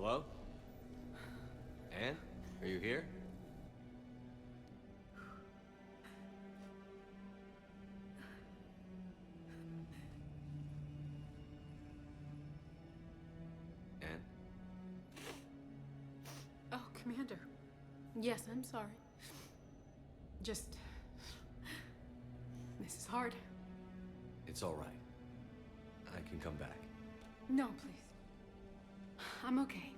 Hello? Anne? Are you here? Anne? Oh, Commander. Yes, I'm sorry. Just... This is hard. It's all right. I can come back. No, please. I'm okay.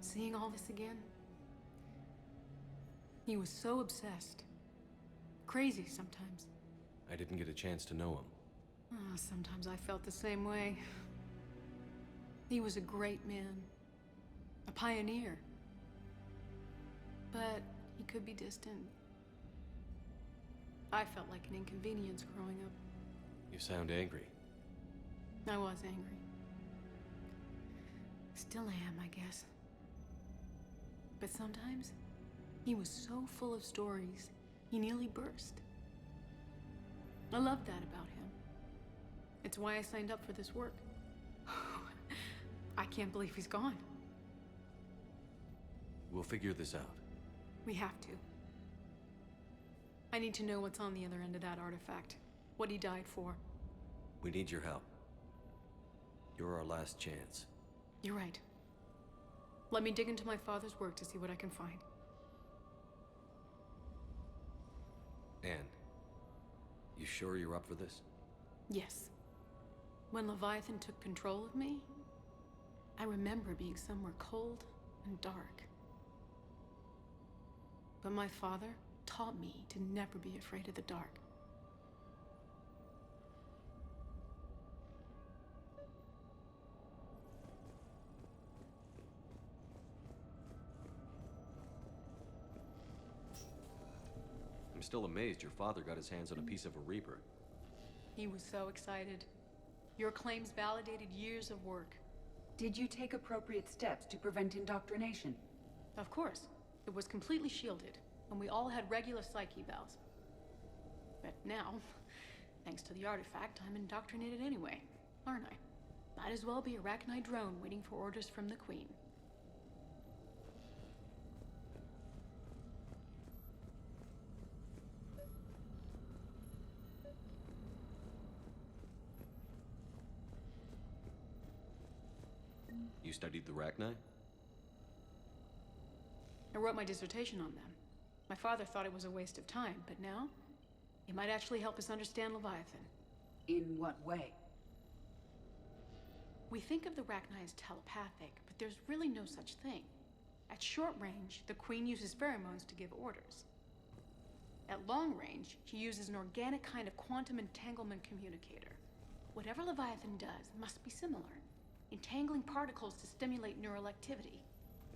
Seeing all this again... He was so obsessed. Crazy sometimes. I didn't get a chance to know him. Sometimes I felt the same way. He was a great man. A pioneer. But he could be distant. I felt like an inconvenience growing up. You sound angry. I was angry. Still am, I guess. But sometimes, he was so full of stories, he nearly burst. I love that about him. It's why I signed up for this work. I can't believe he's gone. We'll figure this out. We have to. I need to know what's on the other end of that artifact. What he died for. We need your help. You're our last chance. You're right. Let me dig into my father's work to see what I can find. Anne, you sure you're up for this? Yes. When Leviathan took control of me, I remember being somewhere cold and dark. But my father taught me to never be afraid of the dark. I'm still amazed your father got his hands on a piece of a Reaper. He was so excited. Your claims validated years of work. Did you take appropriate steps to prevent indoctrination? Of course. It was completely shielded, and we all had regular psych evals. But now, thanks to the artifact, I'm indoctrinated anyway, aren't I? Might as well be a Arachnite drone waiting for orders from the Queen. You studied the Arachnite? I wrote my dissertation on them. My father thought it was a waste of time, but now, it might actually help us understand Leviathan. In what way? We think of the Arachnite as telepathic, but there's really no such thing. At short range, the Queen uses pheromones to give orders. At long range, she uses an organic kind of quantum entanglement communicator. Whatever Leviathan does must be similar, entangling particles to stimulate neural activity.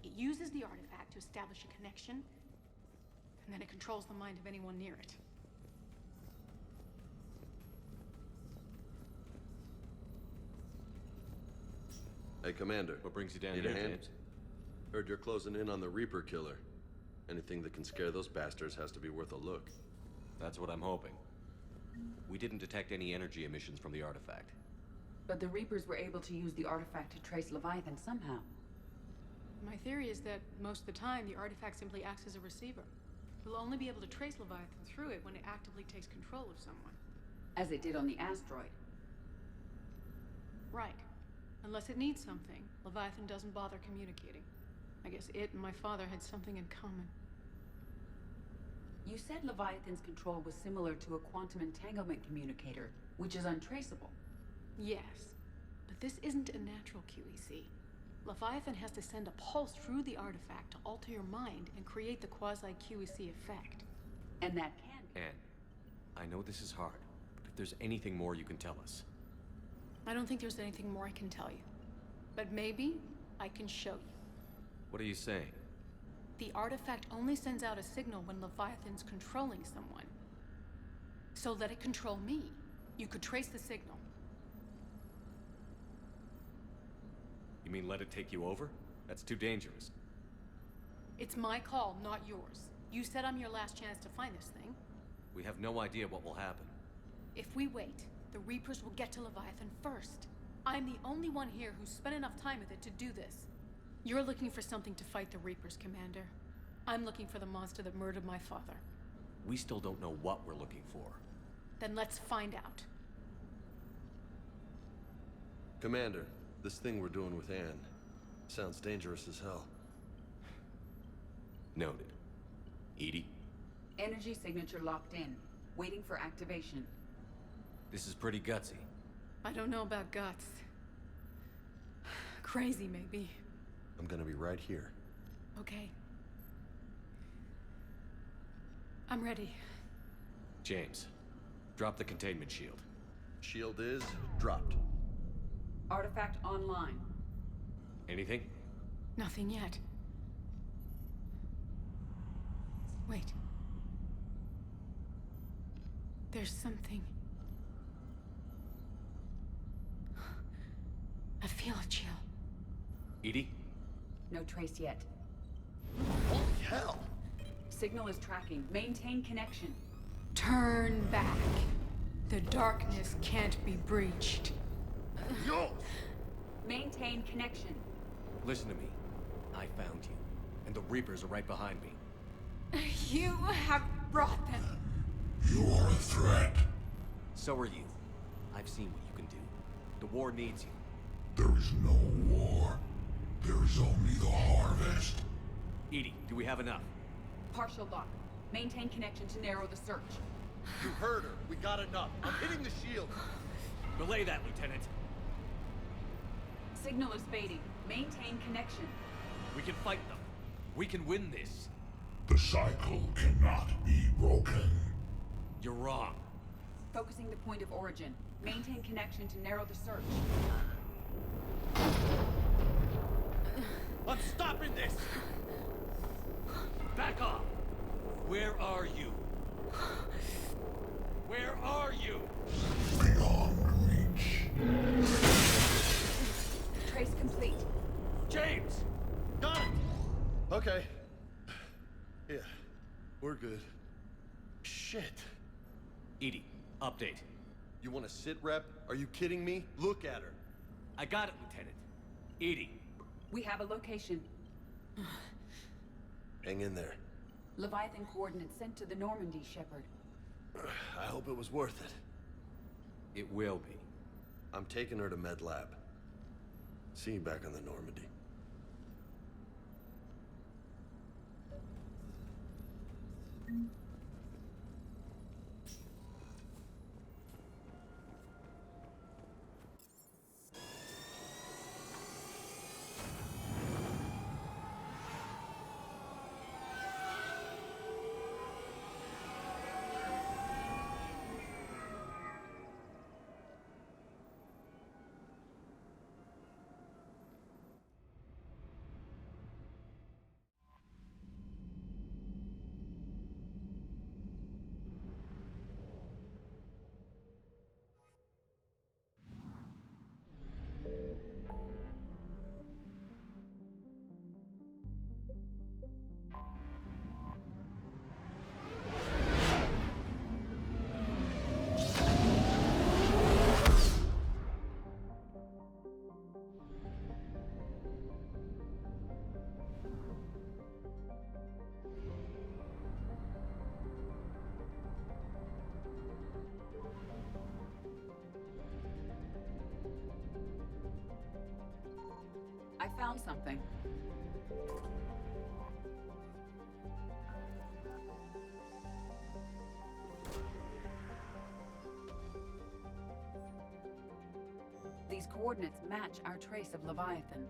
It uses the artifact to establish a connection, and then it controls the mind of anyone near it. Hey, Commander. What brings you down Need here, a hand? James? Heard you're closing in on the Reaper killer. Anything that can scare those bastards has to be worth a look. That's what I'm hoping. We didn't detect any energy emissions from the artifact. But the Reapers were able to use the artifact to trace Leviathan somehow. My theory is that most of the time, the artifact simply acts as a receiver. We'll only be able to trace Leviathan through it when it actively takes control of someone. As it did on the asteroid. Right. Unless it needs something, Leviathan doesn't bother communicating. I guess it and my father had something in common. You said Leviathan's control was similar to a quantum entanglement communicator, which is untraceable. Yes, but this isn't a natural QEC. Leviathan has to send a pulse through the artifact to alter your mind and create the quasi-QEC effect. And that can be. Anne, I know this is hard, but if there's anything more you can tell us. I don't think there's anything more I can tell you. But maybe I can show you. What are you saying? The artifact only sends out a signal when Leviathan's controlling someone. So let it control me. You could trace the signal. You mean let it take you over? That's too dangerous. It's my call, not yours. You said I'm your last chance to find this thing. We have no idea what will happen. If we wait, the Reapers will get to Leviathan first. I'm the only one here who's spent enough time with it to do this. You're looking for something to fight the Reapers, Commander. I'm looking for the monster that murdered my father. We still don't know what we're looking for. Then let's find out. Commander, this thing we're doing with Anne sounds dangerous as hell. Noted. Edie, Energy signature locked in. Waiting for activation. this is pretty gutsy. I don't know about guts. Crazy, maybe. I'm gonna be right here. Okay. I'm ready. James, drop the containment shield. Shield is dropped. Artifact online. Anything? Nothing yet. Wait. There's something. I feel a chill. Edie? No trace yet. Holy hell! Signal is tracking. Maintain connection. Turn back. The darkness can't be breached. Yo! Maintain connection. Listen to me. I found you, and the Reapers are right behind me. You have brought them. You are a threat. So are you. I've seen what you can do. The war needs you. There is no war. There is only the harvest. Edie, do we have enough? Partial lock. Maintain connection to narrow the search. You heard her. We got enough. I'm hitting the shield. Relay that, Lieutenant. Signal is fading. Maintain connection. We can fight them. We can win this. The cycle cannot be broken. You're wrong. Focusing the point of origin. Maintain connection to narrow the search. I'm stopping this! Back off! Where are you? Where are you? Beyond reach. Trace complete. James! Got it! Okay. Yeah, we're good. Shit. Edie, update. You want to sit rep? Are you kidding me? Look at her. I got it, Lieutenant. Edie. We have a location. Hang in there. Leviathan coordinates sent to the Normandy, Shepard. I hope it was worth it. It will be. I'm taking her to Med Lab. See you back on the Normandy. I found something. These coordinates match our trace of Leviathan.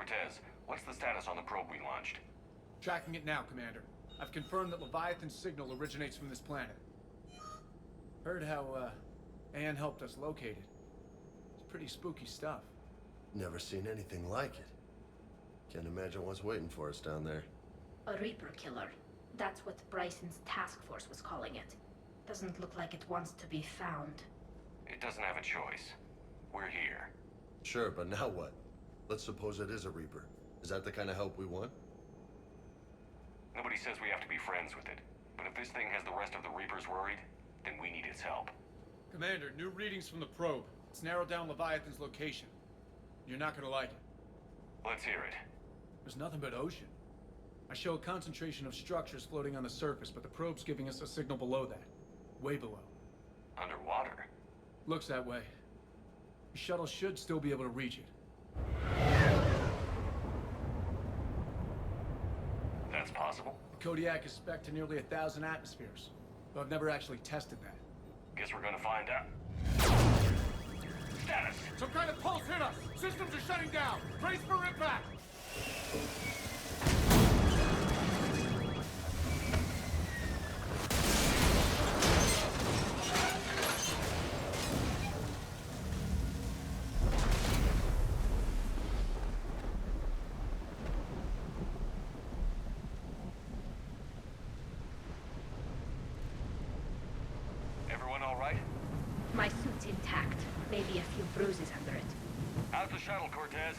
Cortez, what's the status on the probe we launched? Tracking it now, Commander. I've confirmed that Leviathan's signal originates from this planet. Heard how, Anne helped us locate it. It's pretty spooky stuff. Never seen anything like it. Can't imagine what's waiting for us down there. A Reaper killer. That's what Bryson's task force was calling it. Doesn't look like it wants to be found. It doesn't have a choice. We're here. Sure, but now what? Let's suppose it is a Reaper. Is that the kind of help we want? Nobody says we have to be friends with it. But if this thing has the rest of the Reapers worried, then we need its help. Commander, new readings from the probe. It's narrowed down Leviathan's location. You're not gonna like it. Let's hear it. There's nothing but ocean. I show a concentration of structures floating on the surface, but the probe's giving us a signal below that. Way below. Underwater? Looks that way. The shuttle should still be able to reach it. That's possible? The Kodiak is spec'd to nearly 1,000 atmospheres, but I've never actually tested that. Guess we're gonna find out. Status! Some kind of pulse hit us! Systems are shutting down! Brace for impact! Everyone all right? My suit's intact. Maybe a few bruises under it. How's the shuttle, Cortez?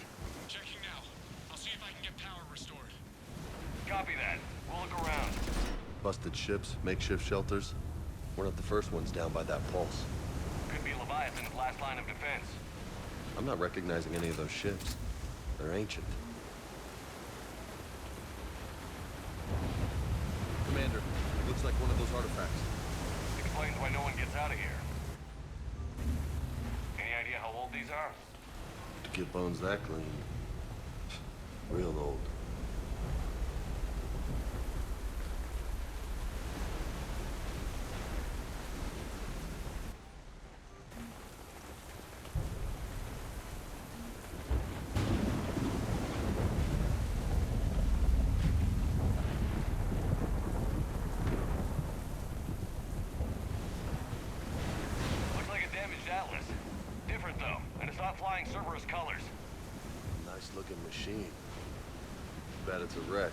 Checking now. I'll see if I can get power restored. Copy that. We'll look around. Busted ships, makeshift shelters. We're not the first ones down by that pulse. Could be Leviathan's last line of defense. I'm not recognizing any of those ships. They're ancient. Commander, looks like one of those artifacts. Explains why no one gets out of here. Any idea how old these are? To get bones that clean. Real old. Looks like a damaged Atlas. Different though, and it's not flying Cerberus colors. Nice looking machine. Bet it's a wreck.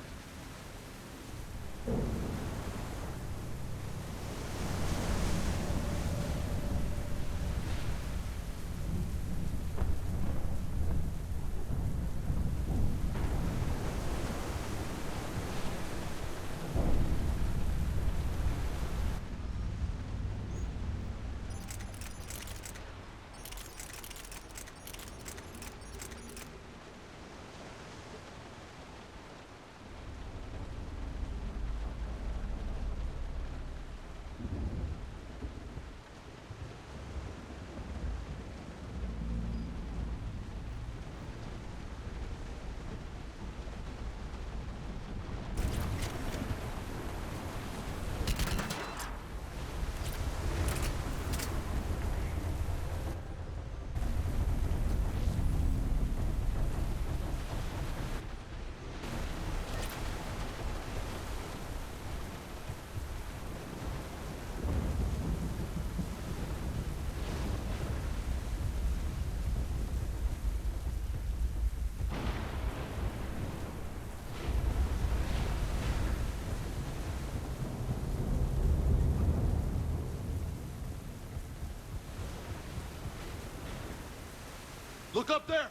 Look up there!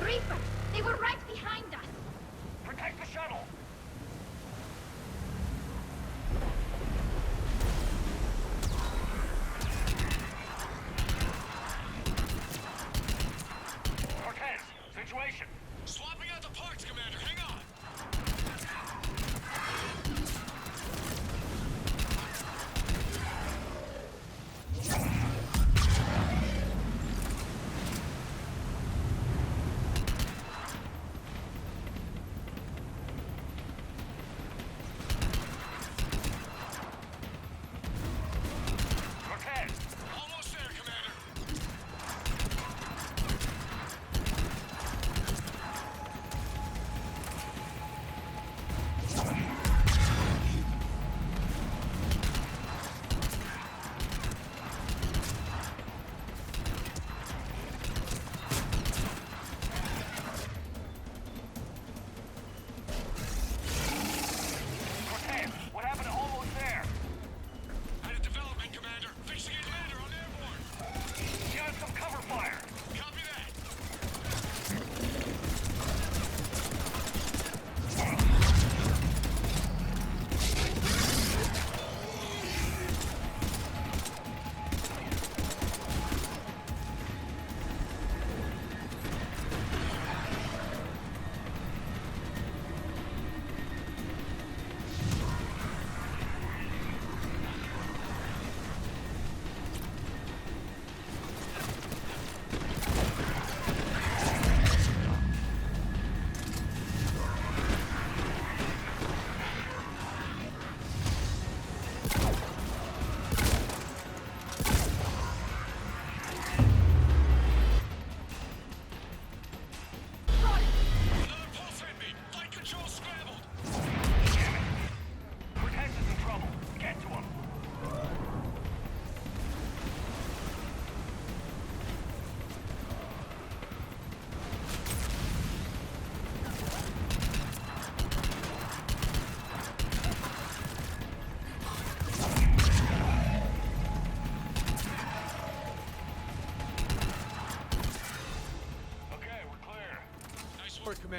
Reaper! They were right behind us! Protect the shuttle! Cortez, situation. Swapping out the parts, Commander. Hang on.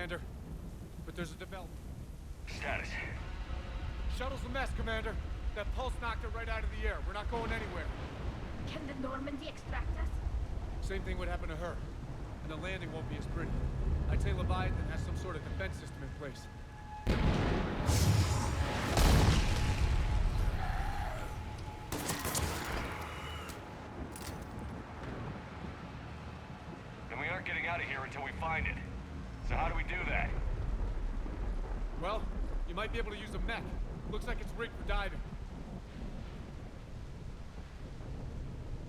Commander. But there's a development. Status. Shuttle's a mess, Commander. That pulse knocked it right out of the air. We're not going anywhere. Can the Normandy extract us? Same thing would happen to her. And the landing won't be as pretty. I'd say Leviathan has some sort of defense system in place. And we aren't getting out of here until we find it. So how do we do that? Well, you might be able to use a mech. Looks like it's rigged for diving.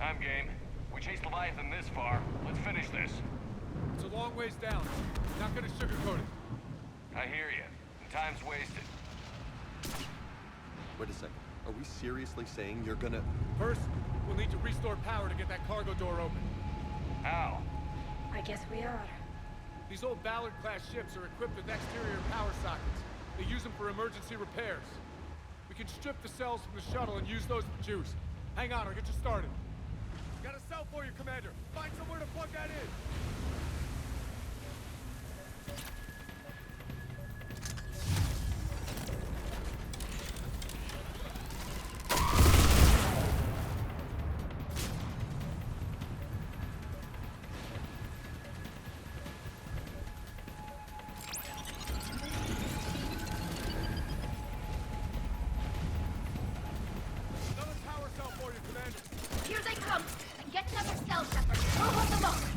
I'm game. We chased Leviathan this far. Let's finish this. It's a long ways down. Not gonna sugarcoat it. I hear you. Time's wasted. Wait a second. Are we seriously saying you're gonna... First, we'll need to restore power to get that cargo door open. How? I guess we are. These old Ballard-class ships are equipped with exterior power sockets. They use them for emergency repairs. We can strip the cells from the shuttle and use those for juice. Hang on, I'll get you started. Got a cell for you, Commander. Find somewhere to plug that in. Another power cell for you, Commander. Here they come! Get another cell, Shepard. We'll hold them off.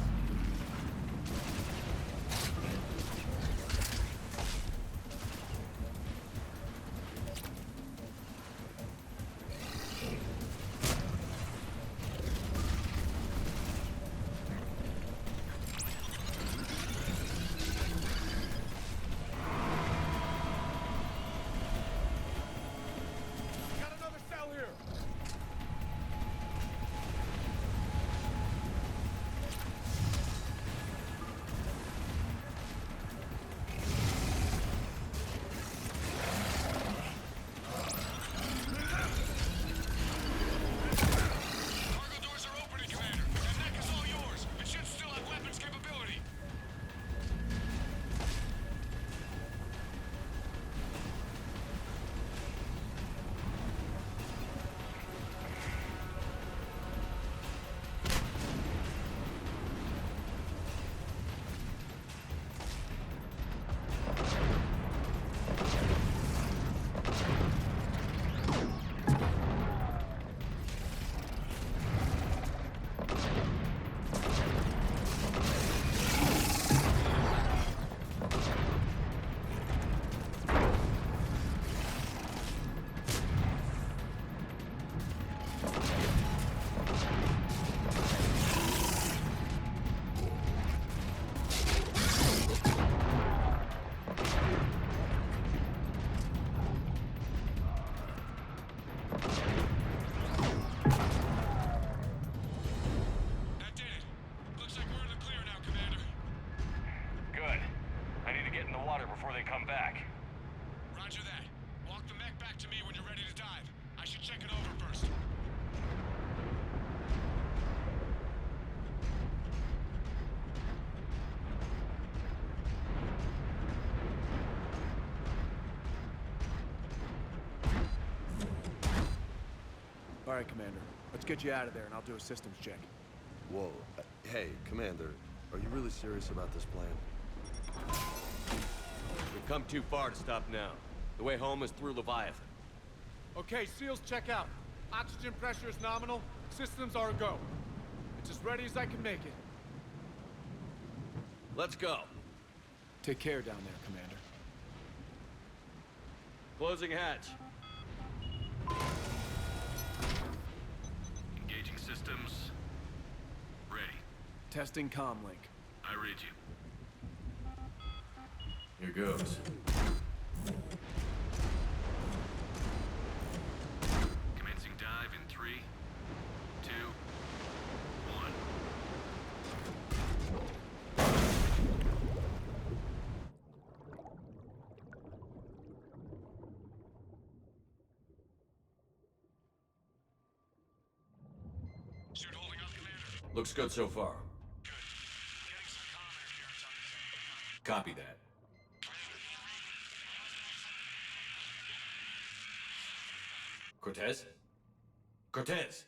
Got another cell here. Cargo doors are opening, Commander. That mech is all yours. It should still have weapons capability. That did it. Looks like we're in the clear now, Commander. Good. I need to get in the water before they come back. Roger that. Walk the mech back to me when you're ready to dive. I should check it over first. All right, Commander. Let's get you out of there, and I'll do a systems check. Whoa. Hey, Commander. Are you really serious about this plan? We've come too far to stop now. The way home is through Leviathan. Okay, SEALs, check out. Oxygen pressure is nominal. Systems are a go. It's as ready as I can make it. Let's go. Take care down there, Commander. Closing hatch. Engaging systems. Ready. Testing comlink. I read you. Here goes. Commencing dive in 3, 2, 1. Suit holding up, Commander. Looks good so far. Good. Getting some comm interference on this end. Copy that. Cortez? Cortez!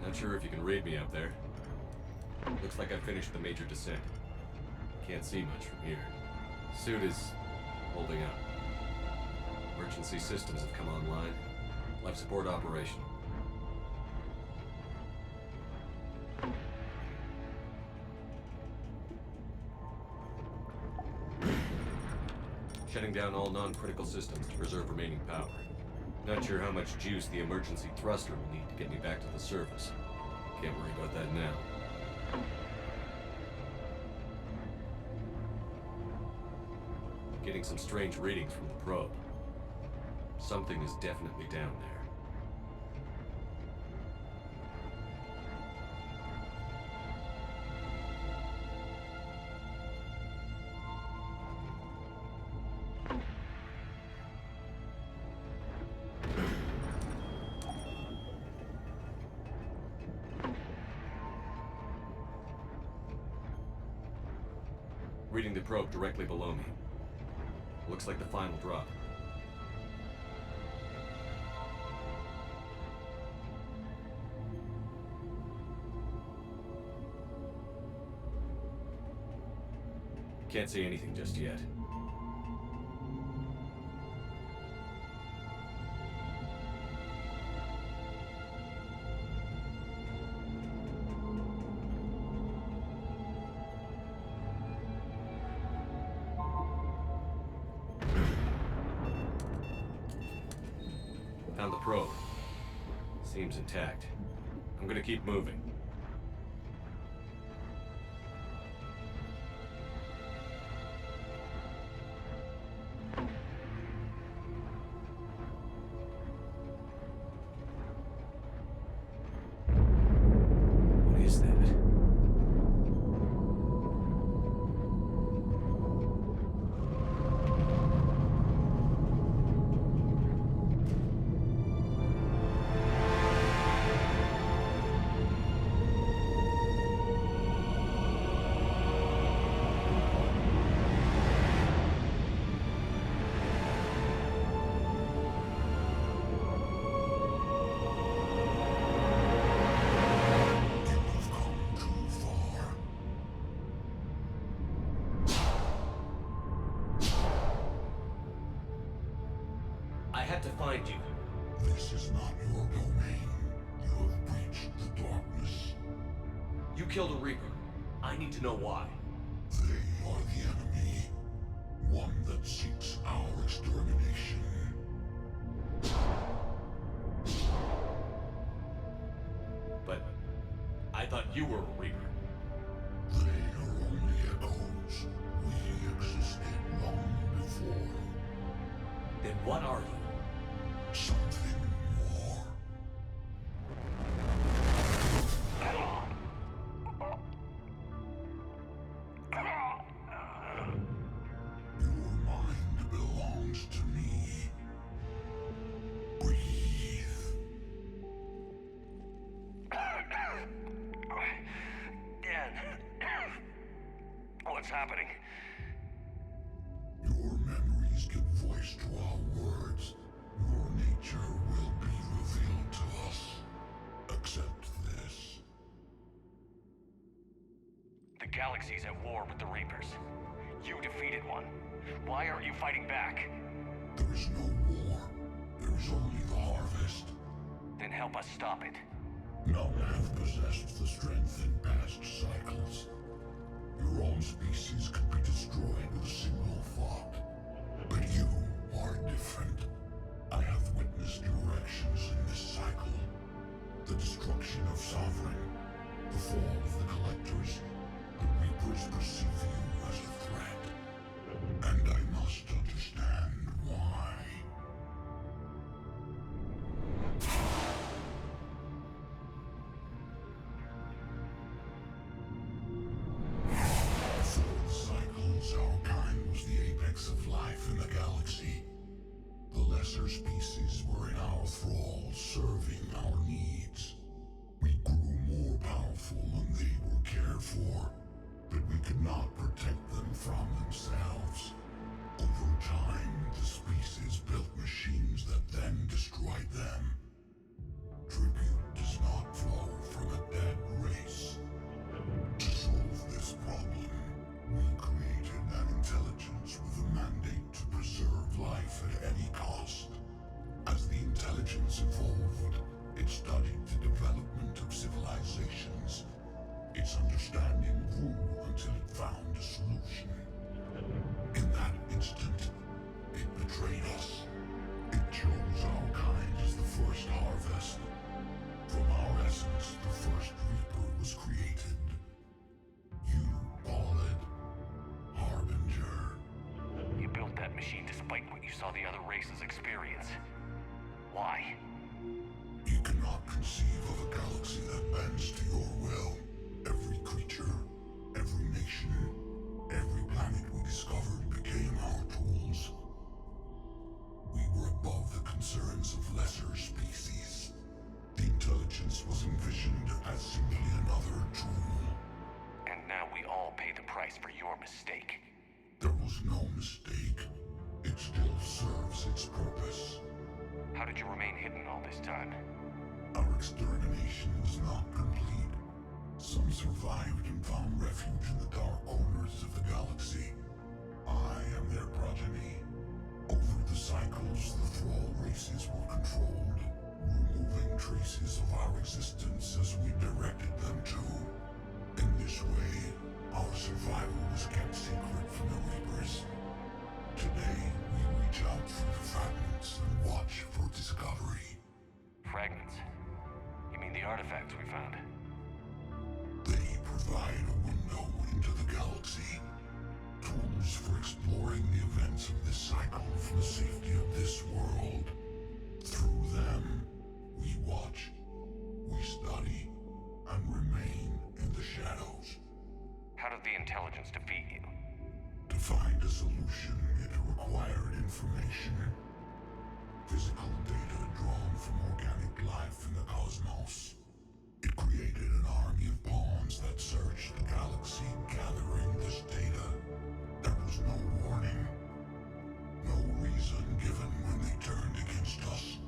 Not sure if you can read me up there. Looks like I finished the major descent. Can't see much from here. Suit is holding up. Emergency systems have come online. Life support operational. Shutting down all non-critical systems to preserve remaining power. Not sure how much juice the emergency thruster will need to get me back to the surface. Can't worry about that now. Getting some strange readings from the probe. Something is definitely down there. Reading the probe directly below me. Looks like the final drop. Can't see anything just yet. Found the probe. Seems intact. I'm gonna keep moving. What is that? You've come too far. I had to find you. This is not your domain. You have breached the darkness. You killed a Reaper. I need to know why. They are the enemy. One that seeks our extermination. But I thought you were a Reaper. They are only echoes. We existed long before. Then what are you? Something more. Your mind belongs to me. Breathe. Dan. What's happening? Your memories give voice to our words. Your nature will be revealed to us. Accept this. The galaxy's at war with the Reapers. You defeated one. Why aren't you fighting back? There is no war. There is only the harvest. Then help us stop it. None have possessed the strength in past cycles. Your own species could be destroyed with a single thought. But you are different. I have witnessed your actions in this cycle. The destruction of Sovereign, the fall of the Collectors. The Reapers perceive you as a threat. And I must understand why. For the cycles, our kind was the apex of life in the galaxy. The lesser species were in our thrall, serving our needs. We grew more powerful and they were cared for, but we could not protect them from themselves. Over time, the species built machines that then destroyed them. Tribute does not flow from a dead race. To solve this problem, we created an intelligence with a mandate to preserve life at any cost. As the intelligence evolved, it studied the development of civilizations. Its understanding grew until it found a solution. In that instant, it betrayed us. It chose our kind as the first harvest. From our essence, the first Reaper was created. You call it Harbinger. You built that machine despite what you saw the other races experience. Why? You cannot conceive of a galaxy that bends to your will. Every creature, every nation, every planet we discovered became our tools. We were above the concerns of lesser species. The intelligence was envisioned as simply another tool. And now we all pay the price for your mistake. There was no mistake. It still serves its purpose. How did you remain hidden all this time? Our extermination was not complete. Some survived and found refuge in the dark corners of the galaxy. I am their progeny. Over the cycles, the thrall races were controlled, removing traces of our existence as we directed them to. In this way, our survival was kept secret from the Reapers. Today, we reach out through the fragments and watch for discovery. Fragments? You mean the artifacts we found? They provide a window into the galaxy. Tools for exploring the events of this cycle from the safety of this world. Through them, we watch, we study, and remain in the shadows. How did the intelligence defeat you? To find a solution, it required information. Physical data drawn from organic life in the cosmos. It created an army of pawns that searched the galaxy, gathering this data. There was no warning. No reason given when they turned against us.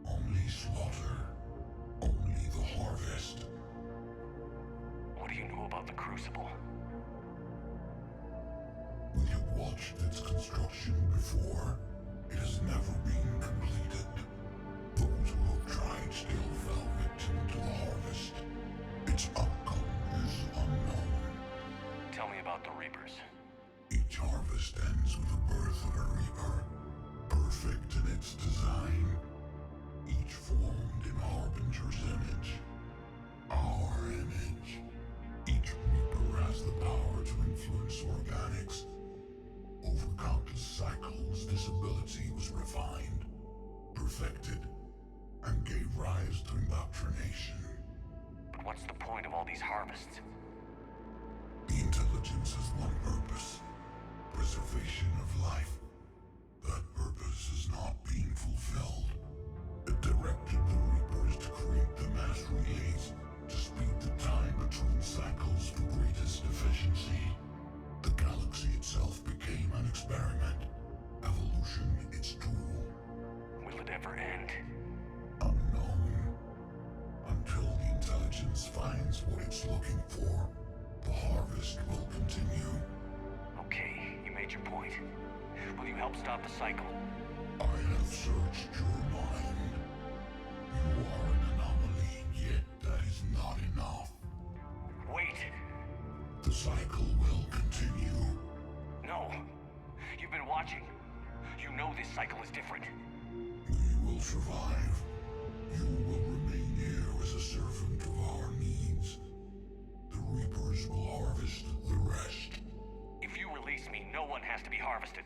Only slaughter. Only the harvest. What do you know about the Crucible? We have watched its construction before. It has never been completed. Those who have tried still fell victim to the harvest. Its outcome is unknown. Tell me about the Reapers. Each harvest ends with the birth of a Reaper, perfect in its design. Each formed in Harbinger's image. Our image. Each Reaper has the power to influence organics. Over countless cycles, this ability was refined, perfected, and gave rise to indoctrination. But what's the point of all these harvests? The intelligence has one purpose: preservation of life. That purpose is not being fulfilled. It directed the Reapers to create the mass relays to speed the time between cycles for greatest efficiency. The galaxy itself became an experiment. Evolution its tool. Will it ever end? Unknown. Until the intelligence finds what it's looking for, the harvest will continue. Okay, you made your point. Will you help stop the cycle? I have searched your mind. You are an anomaly, yet watching. You know this cycle is different. We will survive. You will remain here as a servant of our needs. The Reapers will harvest the rest. If you release me, no one has to be harvested.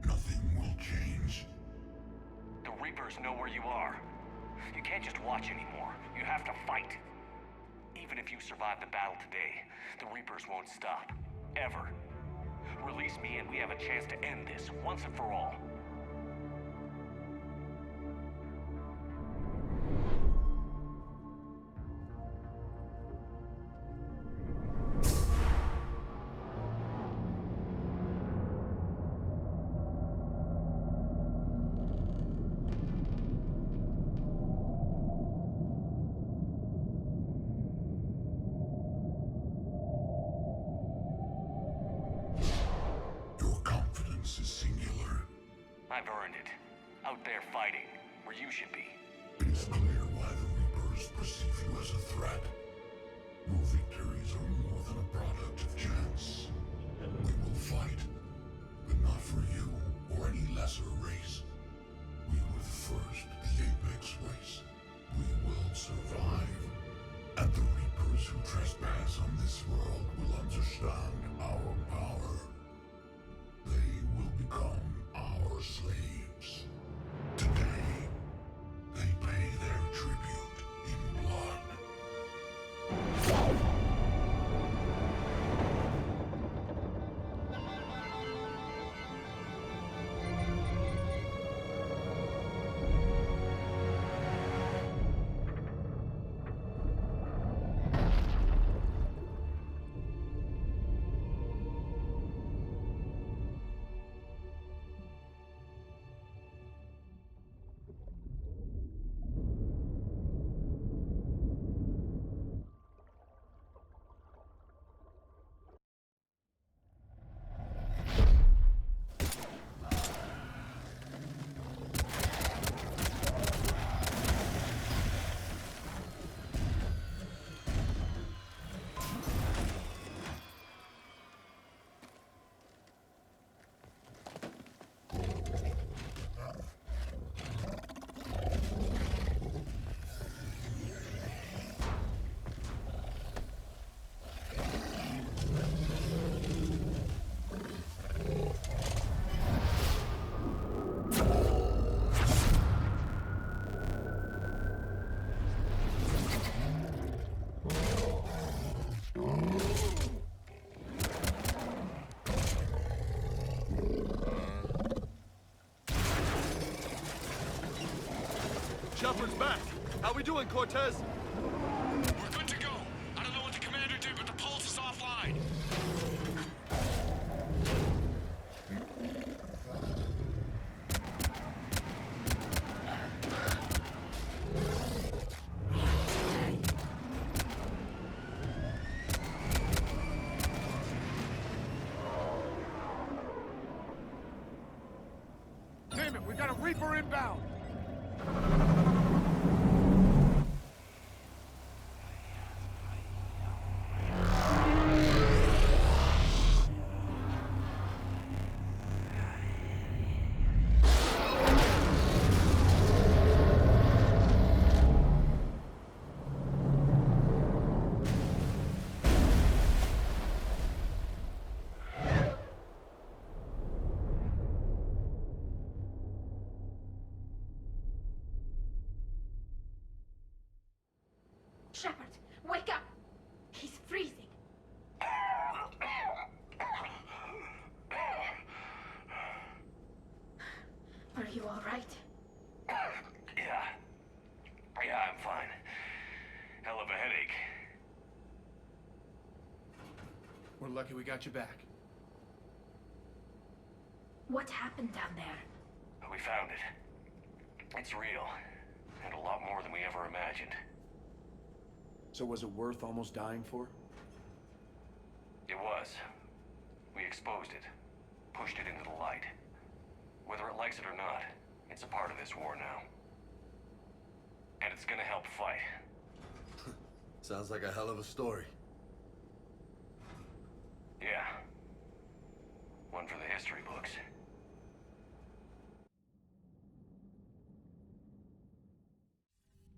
Nothing will change. The Reapers know where you are. You can't just watch anymore. You have to fight. Even if you survive the battle today, the Reapers won't stop. Ever. Release me and we have a chance to end this, once and for all. Your confidence is singular. I've earned it. Out there fighting, where you should be. It is clear why the Reapers perceive you as a threat. Your victories are more than a product of chance. We will fight, but not for you or any lesser race. We were the first, the Apex race. We will survive. And the Reapers who trespass on this world will understand our power. They will become our slaves. Today, they pay their tribute in blood. Shepard's back. How we doing, Cortez? We're good to go. I don't know what the commander did, but the pulse is offline. Damn it, we got a Reaper inbound! Shepard, wake up! He's freezing. Are you all right? Yeah. Yeah, I'm fine. Hell of a headache. We're lucky we got you back. What happened down there? We found it. It's real. And a lot more than we ever imagined. So was it worth almost dying for? It was. We exposed it. Pushed it into the light. Whether it likes it or not, it's a part of this war now. And it's gonna help fight. Sounds like a hell of a story. Yeah. One for the history books.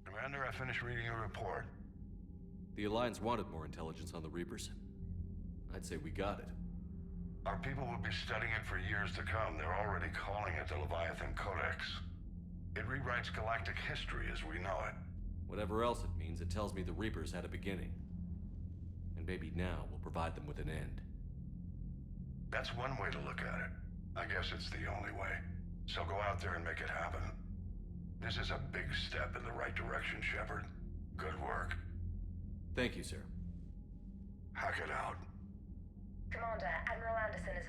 Commander, I finished reading your report. The Alliance wanted more intelligence on the Reapers. I'd say we got it. Our people will be studying it for years to come. They're already calling it the Leviathan Codex. It rewrites galactic history as we know it. Whatever else it means, it tells me the Reapers had a beginning. And maybe now we'll provide them with an end. That's one way to look at it. I guess it's the only way. So go out there and make it happen. This is a big step in the right direction, Shepard. Good work. Thank you, sir. Hack it out. Commander, Admiral Anderson is